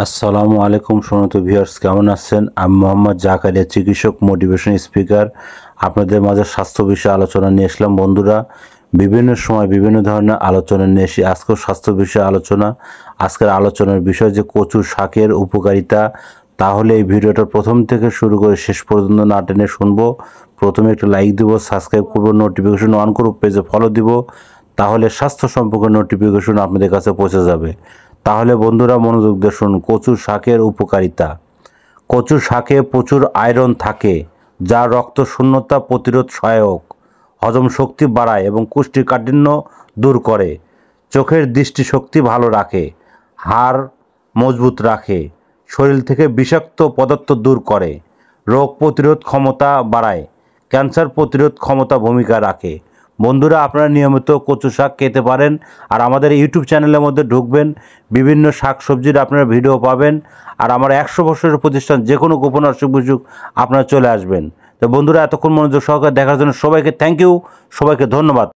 আসসালামু আলাইকুম সম্মানিত ভিউয়ার্স, কেমন আছেন? আমি মোহাম্মদ জাকারিয়া, চিকিৎসক, মোটিভেশন স্পিকার। আপনাদের মাঝে স্বাস্থ্য বিষয়ে আলোচনা নিয়ে আসলাম। বন্ধুরা, বিভিন্ন সময় বিভিন্ন ধরনের আলোচনা নিয়ে এসে আজকেও স্বাস্থ্য বিষয়ে আলোচনা। আজকের আলোচনার বিষয় যে কচু শাকের উপকারিতা। তাহলে এই ভিডিওটা প্রথম থেকে শুরু করে শেষ পর্যন্ত না টেনে শুনবো। প্রথমে একটু লাইক দিব, সাবস্ক্রাইব করবো, নোটিফিকেশন অন করব, পেজে ফলো দিব। তাহলে স্বাস্থ্য সম্পর্কে নোটিফিকেশন আপনাদের কাছে পৌঁছে যাবে। তাহলে বন্ধুরা মনোযোগ দিয়ে শুনুন। কচু শাকের উপকারিতা। কচু শাকে প্রচুর আয়রন থাকে, যা রক্ত শূন্যতা প্রতিরোধ সহায়ক, হজম শক্তি বাড়ায় এবং কোষ্ঠীকাঠিন্য দূর করে, চোখের দৃষ্টিশক্তি ভালো রাখে, হাড় মজবুত রাখে, শরীর থেকে বিষাক্ত পদার্থ দূর করে, রোগ প্রতিরোধ ক্ষমতা বাড়ায়, ক্যান্সার প্রতিরোধ ক্ষমতা ভূমিকা রাখে। বন্ধুরা, আপনারা নিয়মিত কচু শাক খেতে পারেন। আর আমাদের ইউটিউব চ্যানেলের মধ্যে ঢুকবেন, বিভিন্ন শাক সবজির আপনারা ভিডিও পাবেন। আর আমার 100 বছরের প্রতিষ্ঠান, যে কোনো গোপন অসুখ বিসুখ আপনারা চলে আসবেন। তো বন্ধুরা, এতক্ষণ মনোযোগ সহকারে দেখার জন্য সবাইকে থ্যাংক ইউ, সবাইকে ধন্যবাদ।